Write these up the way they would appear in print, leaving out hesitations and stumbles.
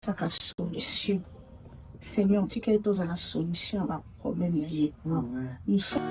la solution. Seigneur, tu es la solution à la problème. Nous sommes...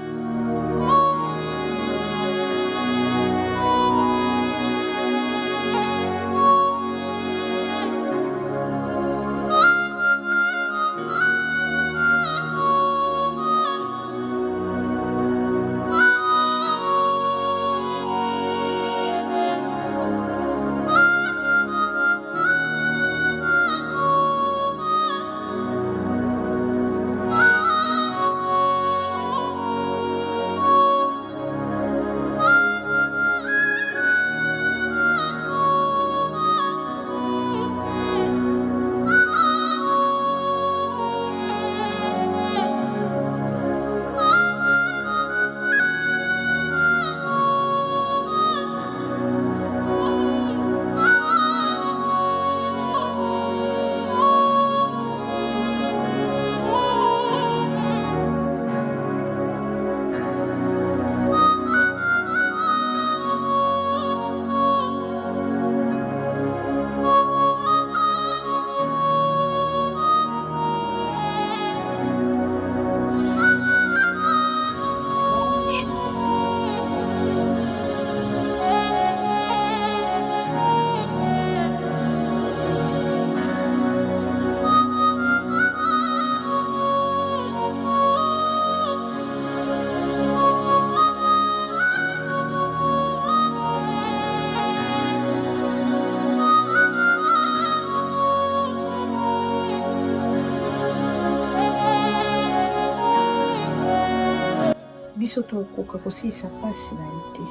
Bisoto koka kosi sa pasi na ite.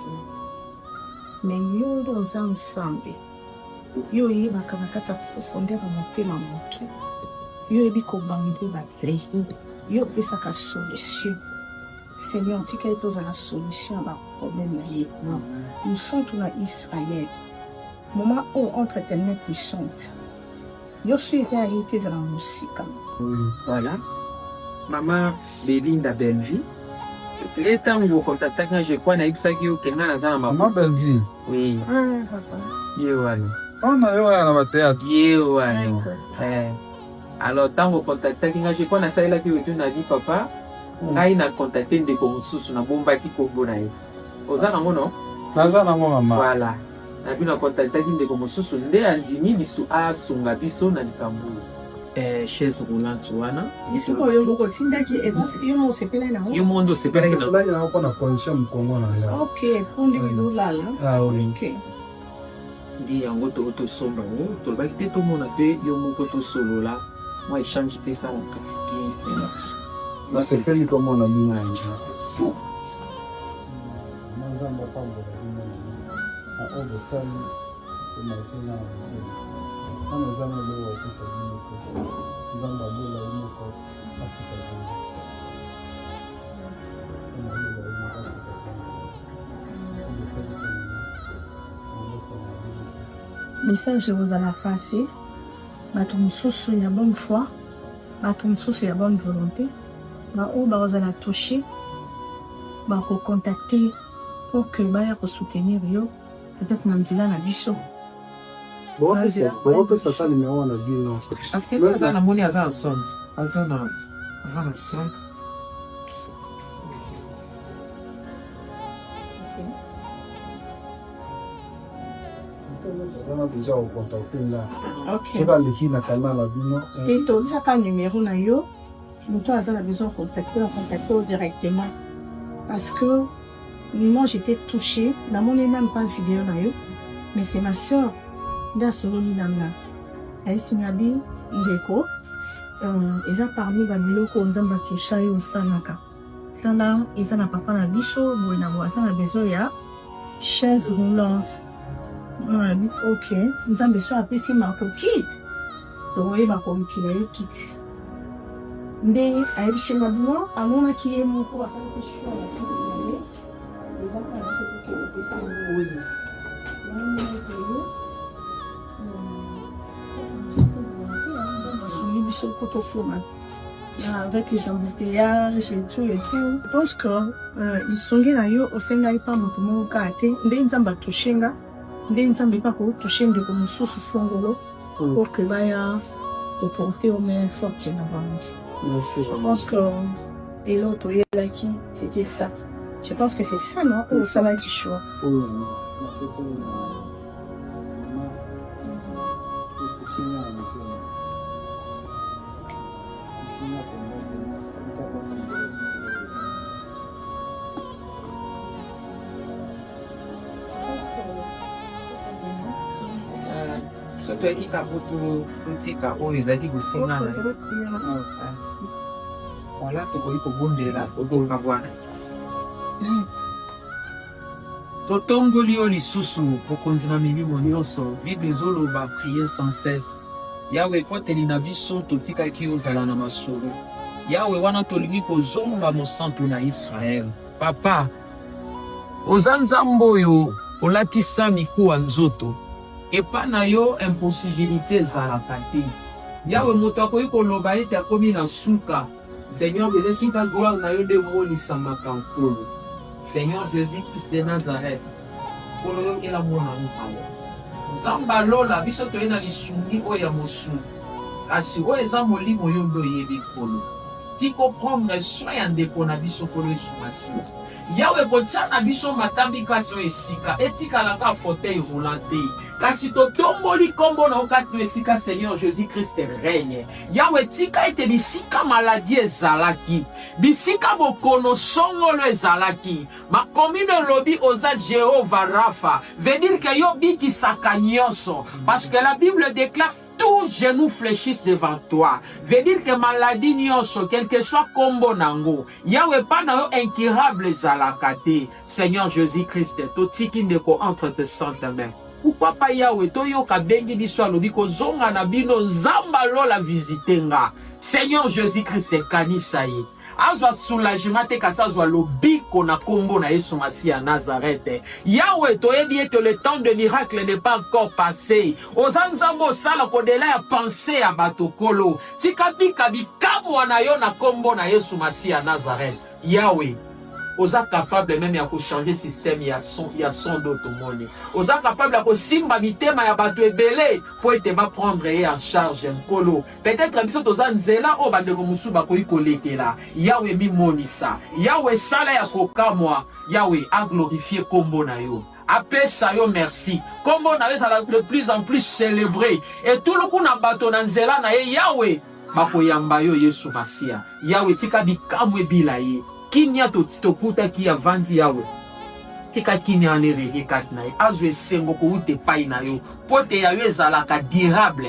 Mais yo dans ensemble. Yo yi bakabakata profondeur motema motu. Yo ebi ko bande ba play. Yo pesa ka solution. Seigneur, tu es la solution à la problème lié. Nous sommes dans Israël. Moment où entre tes mains puissantes. Yo suis arrêté dans la musique. Oui, voilà. Maman Belinda Benji. Les temps où vous contactez quand je crois que vous avez un maman Benji. Oui. Papa. Yewano. On a eu un théâtre. Yewano. Alors, tant vous contactez quand je crois que ça que vous avez dit papa, ngai na contacté de Konsusu na bomba ki Kongo na ye. Ozana ngono? Nazana ngo mama. Voilà. Na bino contacté de Konsusu nde andimi biso a sunga biso na likambo. Chaise roulante wana. Ici ko yo ko tinda ki yo mo sepela na ho. Yo mondo sepela na. Là il y a encore la condition Congo na là. OK, pundi bizulala. Ah oui. OK. Ndi yango to somba ngo to ba kite to mona te yo moko to solola. Moi échange pesa on ka. Là c'est peli comme on a mis là. Message vous a la face. Bato mususu ya bonne foi. Bato mususu ya bonne volonté. Ba o ba vous a la toucher. Ba ko contacter pour que ba ya ko soutenir yo. Peut-être nanzila na biso. Bon, c'est ça le numéro on a dit non. Parce que là na moni aza son. Aza na son. On a déjà contacté là. OK. Je vais l'écrire na calma la bino. Et to ça ka numéro na yo. Muto aza na besoin contacter directement. Parce que moi j'étais touchée, dans mon même pas vidéo na yo. Mais c'est ma soeur. Da soloni nanga. Elle sinabi ileko. Eza parmi ba biloko nzamba kisha yo sanaka. Sala eza na papa na biso, boy na voisin na besoin ya chaise roulante. OK. Nzambe so apesi makoki. Donc il va comme qu'il a kit. Nde aibishe mabwa amona kiye moko basana kisho na kiti. Eza pa biso ko pesa ngo. Avec les embouteillages et tout et tout. Je pense que ils sont là au Sénégal pas mon mon kate. Nde nzamba tushenga. Nde nzamba pas ko tushende ko mususu songolo. Pour que baya te porter au moins fort qui n'a pas. Merci. Je pense que et l'autre, il est là qui, c'était ça. Je pense que c'est ça, non? Ou ça va être chaud. Surtout avec qui ils ont dit que c'est là. Voilà, tu peux y bonde là, autour de la voie. Totongoli oli susu pour continuer milimo nyonso, bibezolo ba prier sans cesse. Yawe kote lina biso totika ki ozala na masolo. Yawe wana tolingi kozonga mosantu na Israel. Papa, ozanzambo oyo olatisa mikuwa nzoto. Epa na yo impossibilité ezalaka te. Yawe moto akoki koloba ete akomi na suka. Seigneur, belesika gloire na yo nde omonisamaka nkolo. Seigneur Jésus-Christ de Nazareth, pour le que la mona nous Zamba lola biso to ena lisungi oya mosu. Kasi o eza molimo yondo yebi kolo. Ti comprendre soin de kona biso kolo esumasi. Yawe kochana biso matambi kato esika etika la ka fauteuil roulant. Kasi to tomboli kombo na okato esika Seigneur Jésus-Christ règne. Yawe tika ete bisika maladie ezalaki. Bisika bokono songolo ezalaki. Ma commune lobi oza Jéhovah Rapha. Veut dire que yo biki sakanyoso. Parce que la Bible déclare tous genoux fléchissent devant toi. Veut dire que maladie nyonso, quel que soit combo nango. Yawe pa na yo incurable ezalakate. Seigneur Jésus-Christ, to tiki ndeko entre tes saintes mains. Pourquoi pas Yahweh to yo kabengi biso alobi ko zonga na bino nzamba lola visitenga. Seigneur Jésus-Christ kanisa ye. Azwa soulagement te kasa azwa lobiko na kombo na Yesu Masi à Nazareth. Yahweh to yebi ete le temps de miracle n'est pas encore passé. Ozanzambo sala kodela ya penser à batokolo. Tikabika bikamwa na yo na kombo na Yesu Masi à Nazareth. Yahweh oza capable même ya ko changer système ya son d'autre monde. Oza capable ya ko simba mitema ya bato ebele pour ete ba prendre en charge nkolo. Peut-être biso toza nzela o bande ko musuba ko ikolekela. Yahweh mi monisa. Yahweh sala ya kokamwa. Yahweh a glorifier kombo na yo. Apesa yo merci. Kombo na yo sala de plus en plus célébré. Et tout le kuna bato na nzela na ye Yahweh bako yamba yo Yesu Masia. Yahweh tika bikamwe bila ye. Kinya to titokuta ki avanti yawe. Tika kinya anerege kat na ye. Azwe sengo ko ute pai na yo. Pote ya yo ezalaka durable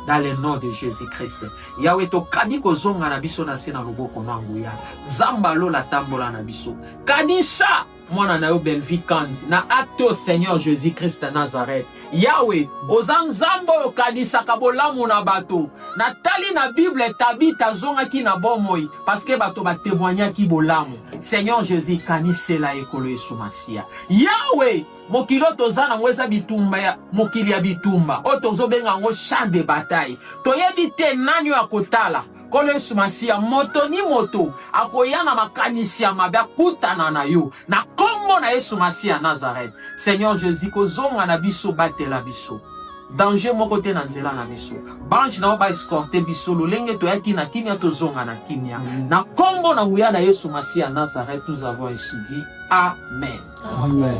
dans le nom de Jésus-Christ. Yawe to kaniko zonga na biso na sena loboko nangu ya. Zamba lola tambola na biso. Kanisa mwana na yo belvi kandi na acte Seigneur Jésus-Christ de Nazareth. Yahweh ozanzambo yo kanisa kabolamu na bato. Na tali na Bible tabita zonga ki na bomoi parce que bato ba témoigner ki bolamu. Seigneur Jésus kanisela ekolo Yesu Masia. Yahweh mokilo tozana mweza bitumba ya mokili ya bitumba. Otozo benga ngo champ de bataille. Toyebi te nani ya kotala. Kolo Yesu Masia moto ni moto akoyana makanisi ya mabe akutana na yo na kombo na Yesu Masia Nazareth. Seigneur Jésus kozonga na biso batela biso. Danger mon côté na nzela na biso. Banche na ba escorter biso lolenge to yaki na kimia to zonga na kimia. Na kombo na nguya na Yesu Masia Nazareth nous avons ainsi dit amen. Amen.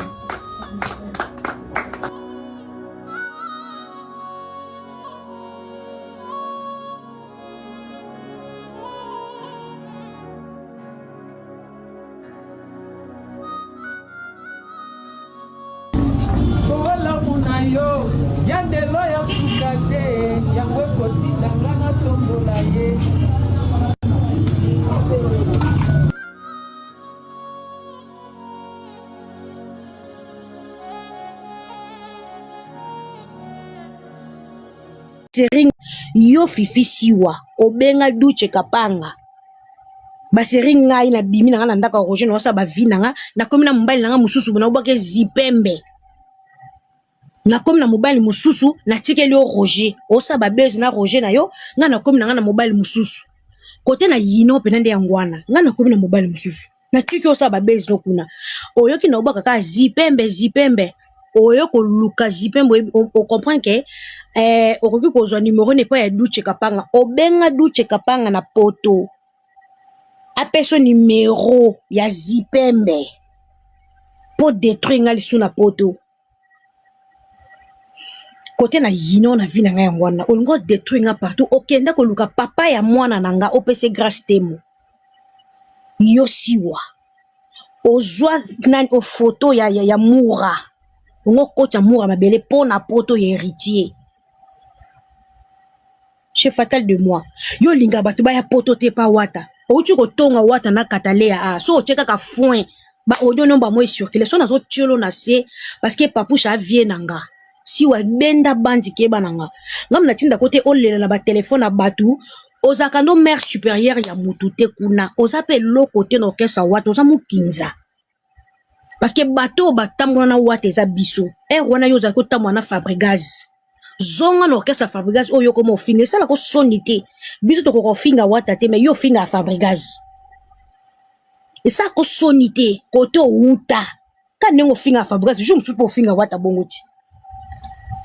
Yo yandelo ya sukade ya kwekoti dangana tombola ye. Sering yo fifisiwa obenga duche kapanga basering ngai na bimi na ndaka roje no sa ba vinanga na komi na mbali na mususu na obake zipembe na komi na mobile mususu na tikeli o Roger osa babezi na Roger na yo nga na komi na mobile mususu kote na yino pe nande yangwana nga na komi na mobile mususu na tiki osa babezi no kuna oyoki na obaka ka zipembe oyo ko luka zipembe on comprend que okoki kozwa numéro ne pas ya Duche Kapanga obenga Duche Kapanga na poto apeso numéro ya zipembe pour détruire nga lisu na poto côté na yino na vie na nga yango wana olingo détruire nga partout okenda koluka papa ya mwana na nga opese grâce temo yo siwa ozwa nani o photo ya mura ongo kocha mura mabele po na poto ya héritier c'est fatal de moi yo linga bato ba ya poto te pa wata outi ko tonga wata na katalea so ocheka ka foin ba audio nomba mo circuler so nazo tchelo na se parce que papusha vie nanga si wa benda bandi ke bananga ngam na tinda côté olela na ba téléphone na batu ozaka no mère supérieure ya mutu te kuna ozape lo côté no kesa wata oza mukinza parce que bato batambo na wata eza biso wana yo za ko tambo na Fabregas zonga no kesa Fabregas oyo komo finga sala ko sonité biso to ko finga wata te mais yo finga Fabregas et ça ko sonité côté outa quand nengo finga Fabregas je me suis pour finga wata bongoti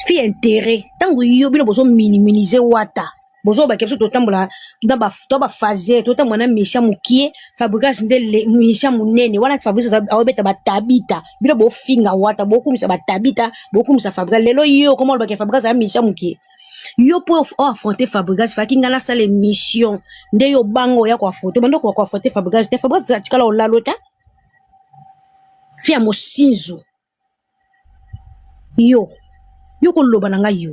fi intérêt tango yo bino bozo minimiser wata bozo ba kepso to tambola na ba to ba fazer to tambo na misha mukie Fabregas ndele misha munene wana Fabregas awebeta batabita bino bo finga wata bo kumisa batabita bo kumisa Fabregas lelo yo comment ba ke Fabregas a misha mukie yo pour affronter Fabregas fa kinga la sale mission nde yo bango ya kwa photo bando kwa affronter Fabregas te Fabregas tikala olalota fi amosinzo yo ko loba nanga yo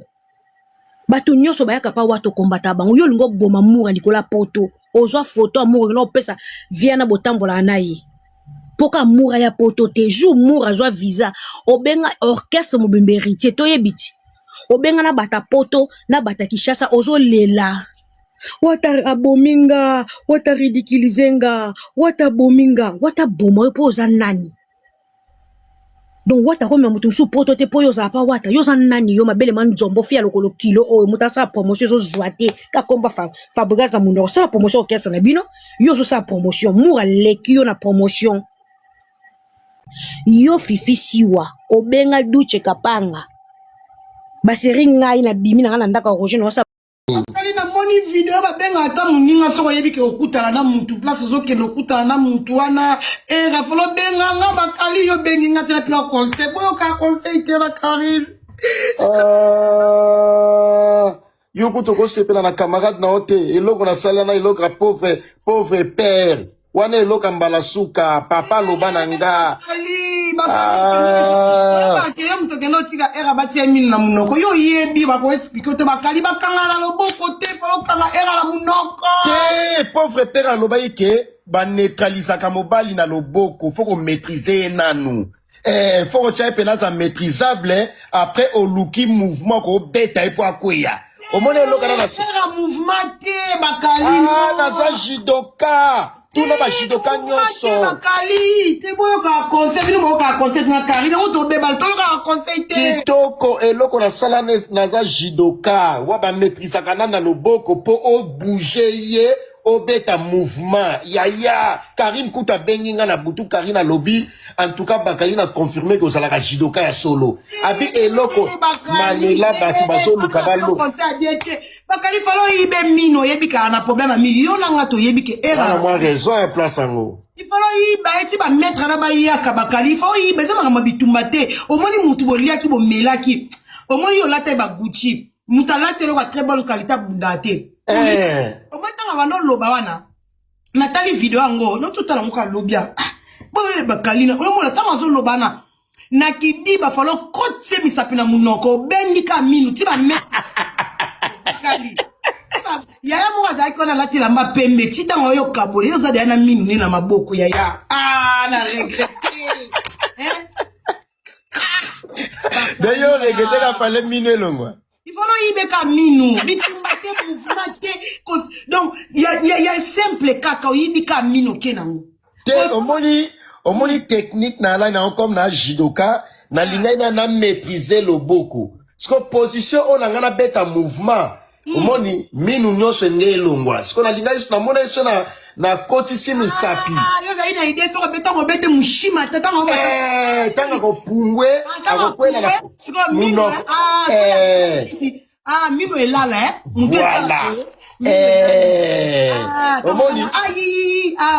batu nyoso bayaka pa wato kombata bango yo lingo boma mura likola poto ozwa photo amura no pesa viana botambola naye poka mura ya poto te jour mura zwa visa obenga orchestre mobembe héritier to yebiti obenga na bata poto na bata Kishasa ozo lela wata abominga wata ridiculizenga wata bominga wata boma yo po oza nani donc wata ko mutu su poto te po yo za pa wata yo za nani yo mabele man jombo fia lokolo kilo o muta sa promotion zo zoate ka komba Fabregas na mundo sa promotion orchestre na bino yo zo sa promotion mura leki yo na promotion yo fifi siwa obenga Duche Kapanga baseri ngai na bimi na ndaka Roger no sa kali na moni video ba benga ata muninga soko yebi ke okutala na muntu place zo ke okutala na muntu wana rafolo benga nga bakali yo bengi nga tena pila conseil boyo ka conseil te la Karine yo kuto ko sepela na camarade na ote eloko na sala na eloko pauvre père wana eloko mbala suka papa lobana nga pauvre père alobai ke ba neutralisaka mobali na loboko faut ko maîtriser nanu faut ko tchape na za maîtrisable après au luki mouvement ko beta et pour akweya omone eloko na mouvement te bakali na za jidoka tout le bachidoka nyonso bakali te boyo ka conseil bino boyo ka conseil na Karine o to bebal to ka conseil te kitoko eloko na sala na za jidoka wa ba maîtriser kana na loboko po o bouger ye o beta mouvement ya Karine kuta benginga na butu Karine lobby en tout cas bakali na confirmer que ça la jidoka ya solo abi eloko malela batu bazo lukabalo bakali falo yibe mino yebika na problème million nga to yebike era moi raison en place ango il falo yiba eti ba mettre na ba yaka bakali falo yibe za makama bitumba te omoni mutu boliaki bo melaki omoni yo lata ba Gucci mutu alati eloko très bonne qualité bundate omata bando loba wana natali video ango no tutala muka lobia boye bakali na omona tamazo loba na kidiba falo kotse misapina munoko bendika minu ti ba bakali yaya mo za ikona lati la mapembe ti tango yo kabole yo za na minu ni na maboko yaya na regretter d'ailleurs regretter la fallait minu longwa il faut no yibeka minu bitumbate mouvement cause donc il y a simple kaka yibika minu kenango te omoni technique na la na comme na jidoka na lingai na maîtriser loboko parce que position on a beta mouvement omoni minu nyonso ngelongwa parce que na lingai na mona na kotisi misapi yo za ina idée soko beta ko bete mushima tata ngo tanga ko pungwe akokwela na munoko mino elala voilà omoni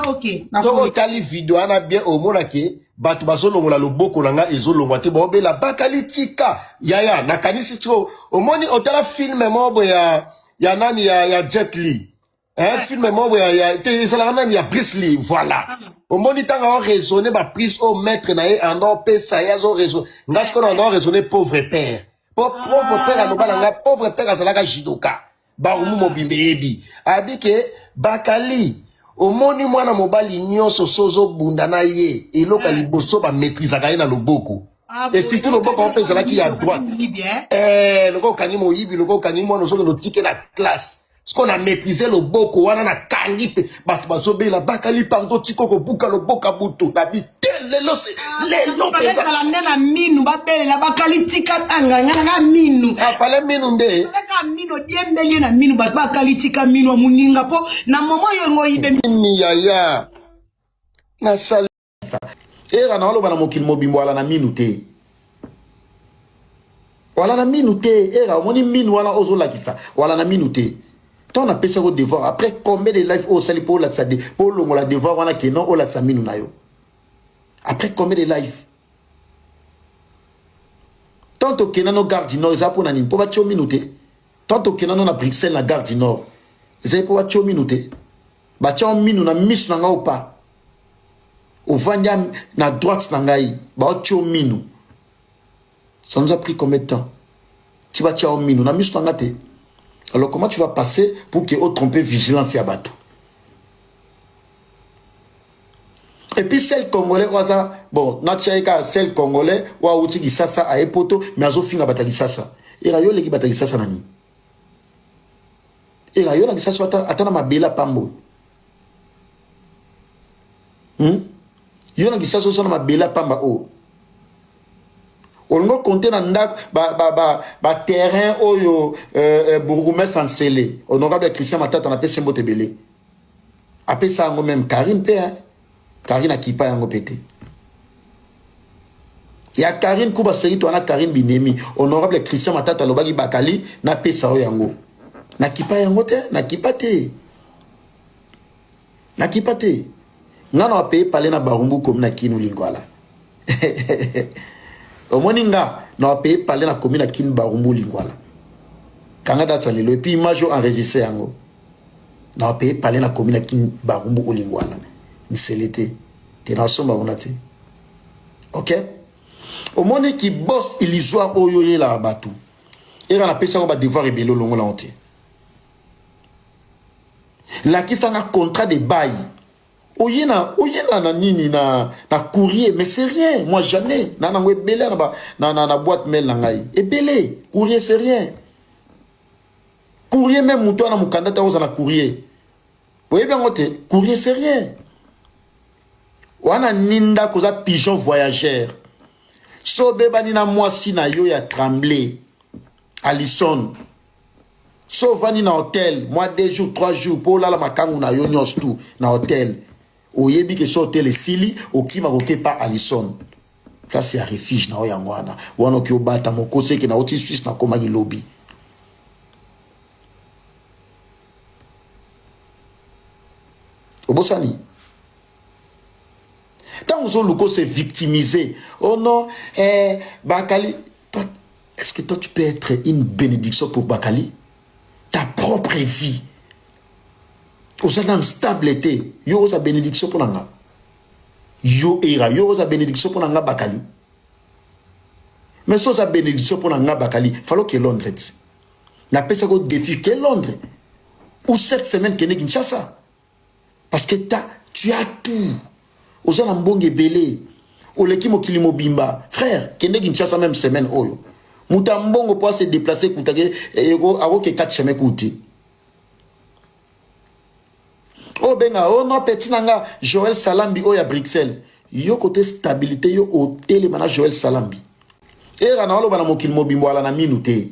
ok to tali video ana bien omona ke bato bazolongola loboko na nga ezolongwa te baobela bakali tika yaya nakanisi tro omoni otala filme mobo ya nani ya Jet Li film mobo ya te ezalaka nani ya Bruce Lee voilà omoni tanga o raisonner ba prise au maître na ye ando pesa ya zo raisonner ngasi kono ando raisonner pauvre père pauvre père alobala nga pauvre père azalaka judoka barumu mobimbe yebi abike bakali omoni mwana mobali nyonso sozo bunda na ye eloka liboso ba maîtrisaka ye na loboko et surtout loboko mpe ezalaki ya droite loko kangi moyibi loko kangi mwana osoki lotike na classe ce qu'on a maîtrisé le boko wana na kangi pe bato bazobela bakali pardon tiko ko buka le boka butu na bitel lelo la nena minu babelela bakali tika tanga nga minu fale minu nde ka minu diembeli na minu bakali tika minu muninga po na momo yo ngoyibe mini yaya na sala era na oloba na mokili mobimbo wala na minu te wala na minu te era omoni minu wana ozolakisa wala na minu te. Tant on a payé au devoir, après combien de lives au sali pour l'accès pour le devoir, on a qui non, on l'accès minu na yo. Après combien de lives? Tant que nous avons garde du Nord, ils ont pour nani, pour va tuer minuté. Tant que nous avons Bruxelles la garde du Nord, ils ont pour va tuer minuté. Bah tiens minu na miss na ou pas. Au vanya na droite na ngai, bah tuer minu. Ça nous a pris combien de temps? Tu vas tuer minu na miss na ngate. Alors comment tu vas passer pour que autre tromper vigilance à bateau? Et puis celle congolais, bon, natchaika celle congolais, wa outi gisasa a epoto, mais azo finga batali sasa. Et rayo leki batali sasa nani. Et rayo la gisasa atana mabela pambo. Yo na gisasa sana mabela pamba o. On va compter dans ba terrain oyo bourgmestre en scellé. Honorable Christian Matata on appelle Sembo Tebele. Appelle ça ngo même Karine pe Karine akipa yango pété. Ya Karine kuba seri to na Karine Binemi. Honorable Christian Matata lobaki bakali na pesa o yango. Na kipa yango te, na kipa te. Na kipa te. Ngana wa paye parler na barumbu comme na kinu lingwala. Au moninga, nous avons payé parler la commune à Kin Barumbu Lingwala. Canada Salilo, et puis image enregistré en haut. Nous avons payé parler la commune à Kin Barumbu Lingwala. C'est l'été. T'es dans son babonate. Ok? Au moment qui bosse illusoire au yoye la batou. Et on a payé ça, on va devoir révéler longo la honte. La qui s'en a contrat de bail. Oyena na nini na courrier mais c'est rien moi jamais na belé na boîte mail na ngai et belé courrier c'est rien courrier même muto na mukandata oza na courrier voyez bien ngote courrier c'est rien wana ninda koza pigeon voyageur so bebani na mwasi na yo ya tremblé Alison so vani na hôtel moi 2 jours 3 jours pour la makangu na yo nyos tout na hôtel. Oyebi ke so hotel sili okima koke pa Alison. Là c'est un refuge na oyangwana. Wana ki obata mokose ke na oti Suisse na koma lobby. Obosani. Tant que Luko s'est victimisé. Oh non, Bakali, toi, est-ce que toi tu peux être une bénédiction pour Bakali? Ta propre vie. Vous êtes en stabilité. Yo sa bénédiction pour nanga. Yo era. Yo sa bénédiction pour nanga Bakali. Mais so sa bénédiction pour nanga Bakali. Fallo que Londres. N'a pas ça comme défi que Londres. Ou cette semaine que n'est Kinshasa. Parce que tu as tout. Vous êtes en bonge belé. Ou l'équipe mokili mobimba. Frère, que n'est Kinshasa même semaine oyo. Moutambongo pour se déplacer koutage et avo que 4 chemins kouti. Oh benga, oh non petit nanga Joël Salambi oh ya Bruxelles. Yo côté stabilité yo hôtel mana Joël Salambi. Et rana olo bana mokil mobimbo ala na minute.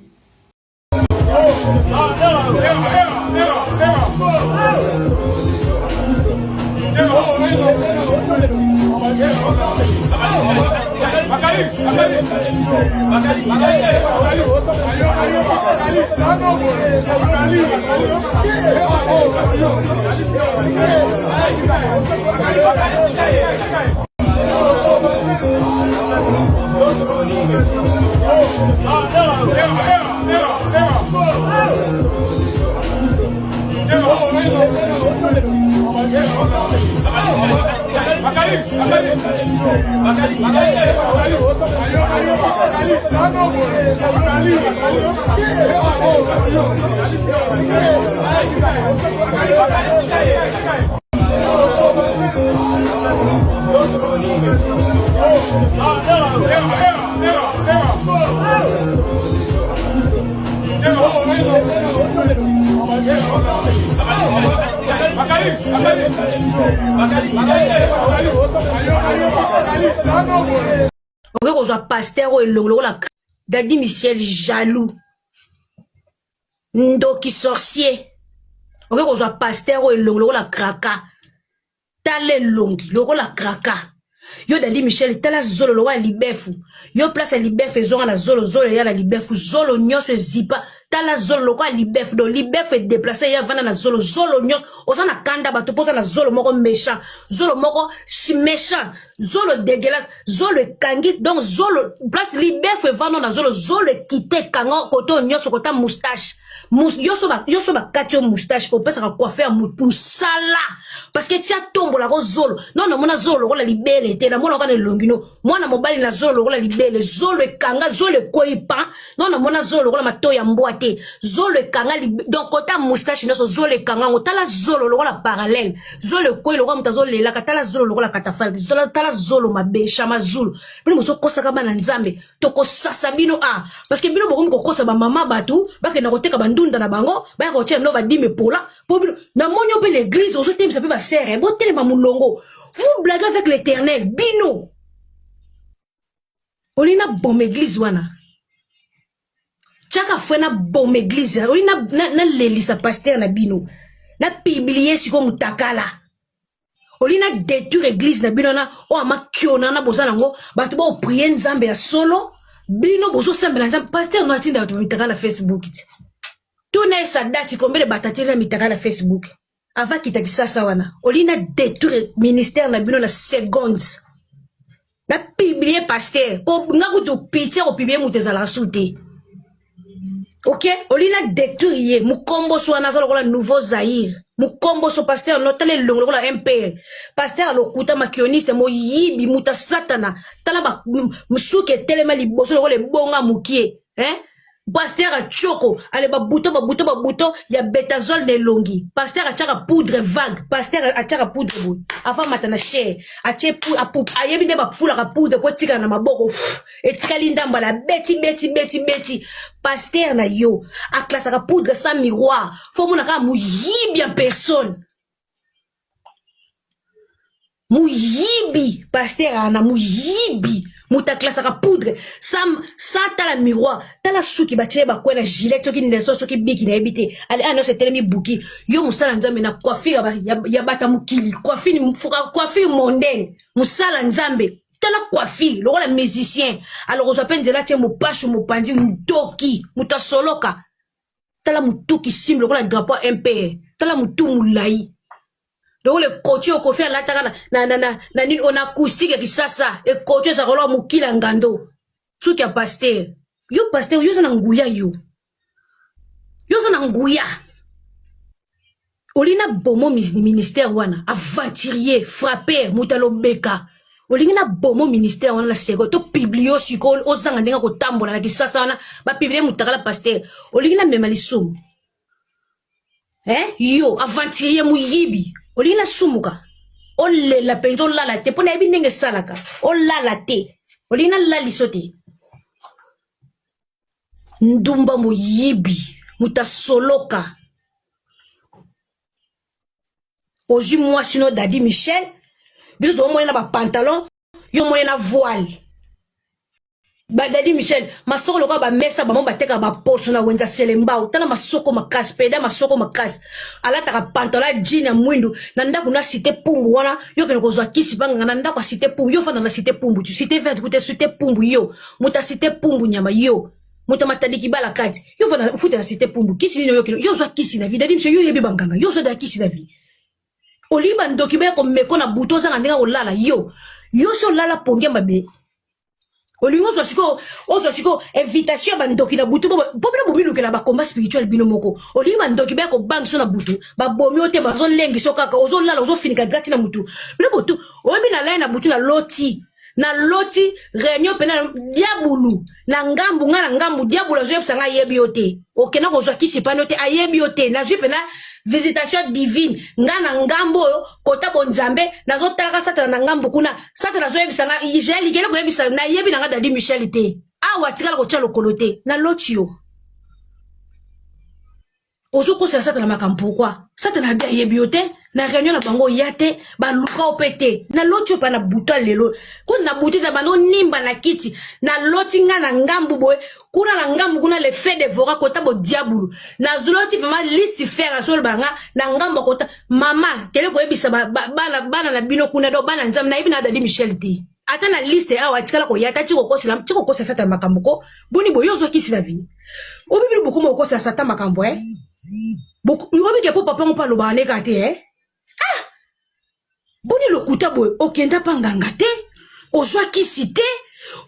Ok, qu'on soit pasteur ou la Dadi Michel jaloux. Ndoki sorcier. Ok, qu'on soit pasteur ou la kraka. Tale longi, la kraka. Yo Dadi Michel, tala zolo lo wa libefu. Yo place libefu zonga na zolo ya la libefu. Zolo nyos zipa. Tala zolo lo wa libefu. Do libefu est déplacé ya vana na zolo nyos. Osana kanda bato posa na zolo moko méchant. Zolo moko méchant. Zolo dégueulasse. Zolo kangi. Donc zolo place libefu vana na zolo kite kanga koto nyos kota moustache. Yoso ba katio moustache ko pesa ka coiffer musala parce que tia tombo la zolo non mona zolo ko la libele te na mona ka ne longino mwana mobali na zolo ko la libele zolo kanga zolo koipa non mona zolo ko la matoya mboate zolo kanga donc kota moustache no zolo kanga ngotala zolo ko la parallèle zolo koi lo ko mutazolo la katala zolo ko la katafal zolo tala zolo mabesha mazulu bino moso kosa ka bana nzambe to ko sasa bino parce que bino boko ko kosa ba mama batu ba ke na koteka ndunda na bango ba ko tia no ba dime pola po na monyo pe l'église au sotem ça peut ba serre bo telema mulongo vous blaguez avec l'Éternel bino olina bom église wana chaka fena bom église olina na lelisa pasteur na bino na publier siko mutakala olina détruire église na bino na o amakiona na bozana ngo batu ba prier nzambe ya solo bino bozo sambela nzambe pasteur no atinda batu mutakala Facebook Tuna esa dati combien de batatira mitaka na Facebook. Avant kita kisasa wana. Olina détruire ministère na bino na secondes. Na publier pasteur. Ko ngaku to pitié ko publier muteza la soute. OK? Olina détruire mukombo so na zalo la nouveau Zaïre. Mukombo so pasteur notale longo la MPL. Pasteur lokuta makioniste mo yibi muta satana. Tala ba musuke telema liboso le bonga mukie. Pasteur a choko, ale ba buto ya betazole ne longi. Pasteur a chaka poudre vague, pasteur a chaka poudre boy. Afa matana che, a che pou a pou ayebi ne ba fula ka poudre ko tika na maboko. Et tika linda mbala beti. Pasteur na yo, a classe ka poudre sans miroir. Faut mona ka mu yibi en personne. Mu yibi, pasteur ana mu yibi. Mouta classe à poudre, sans tala miroir, tala souki batire ba quoi la gilet, soki n'enso soki biki na habité. Allez, non c'est tellement bouki. Yo musala nzambe na coiffure ya bata mukili, coiffure mondaine, musala nzambe. Tala coiffure, le rôle musicien. Alors on s'appelle de là tiens mo pache mo pandi mutoki, muta soloka. Tala mutuki sim le rôle drapeau MP. Tala mutu mulai. Donc le coach au kofi la taka na nini on a acoustique qui ça et coach ça rolo mukila ngando suki a pasteur yo sana nguya yo sana nguya olina bomo ministère wana aventurier frapper mutalo beka olina bomo ministère wana la seko to biblio siko ozanga ndenga ko tambola na kisasa wana ba publier mutakala pasteur olina mema lisum yo aventurier muyibi olina sumuka ole la penzo la te pona ebi ndenge salaka la te olina la lisote ndumba muyibi mutasoloka oji moi sino Dadi Michel biso to moyena ba pantalon yo moyena voile Dadi Michel, masoko loka ba mesa ba momba teka ba poso na wenza selemba utana masoko makasi peda masoko makasi alata ka pantola jean ya mwindu na ndaku na cité pumbu wana yo kene kozwa kisi banga na ndaku cité pumbu yo fana na cité pumbu tu cité verte kute cité pumbu yo muta cité pumbu nyama yo muta matadiki bala kati yo fana futa na cité pumbu kisi nino yo kene yo zwa kisi na vie Dadi Michel yo yebi banganga yo zwa da kisi na vie oliba ndokibe ko meko na buto za ndinga olala yo so lala ponge mabe olingo so siko invitation ba ndoki na butu popela bomilu ke na ba combat spirituel bino moko olingo ndoki ba ko bang so na butu ba bomi ote ba zo lengi so kaka ozo lala ozo finika grati na mutu bino butu obi na lai na butu na loti réunion pena diabulu na ngambu nga na ngambu diabulu zo yebisa nga yebi ote okena ko zo kisi pano te ayebi ote na zo pena visitation divine nga na ngambo kota bonzambe na zo talaka satana na ngambu kuna satana zo yebisa nga Israeli kele ko yebisa na yebi na nga Dadi Michel te awa tikala ko tshalo kolote na lotio ozo ko sa satana makampo kwa satana bia yebi ote na réunion na bango yate ba luka opete na lotio pa na buto lelo ko na buto da bano nimba na kiti na loti nga na ngambu boy kuna na ngambu kuna le fait dévorer kota bo diabulu na zuloti vraiment Lucifer azol banga na ngambu kota mama kele ko ebisa bana na bino kuna do bana nzam na ibi na Dadi Michel te ata na liste awa tikala ko yata tiko kosa sata makambo ko boni boyo zo kisi la vie obibi beaucoup mo kosa sata makambo beaucoup obibi ke papa ngo pa lo bane kate boni lokuta boy okenda panganga te ozwa kisi te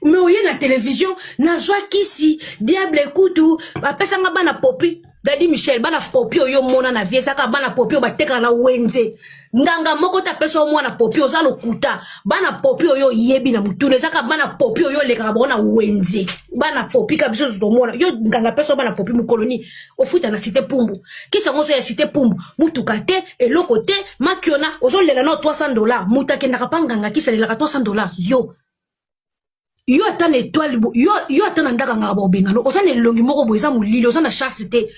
me oye na télévision na zwa kisi diable kutu apesa nga bana popi Dadi Michel bana popi oyo mona na vie saka bana popi bateka na wenze nganga moko ta pesa mwana popi oza lokuta bana popi oyo yebi na mutune saka bana popi oyo leka bona wenze bana popi kabiso zo mona yo nganga pesa bana popi mu koloni ofuta na cité pumbu kisa ngoso ya cité pumbu mutuka te eloko te makiona ozo lela na $300 mutake ndakapanganga kisa lela $300 yo atana étoile yo atana ndaka ngaba obengano osana elongi moko boza mulili osana chasse te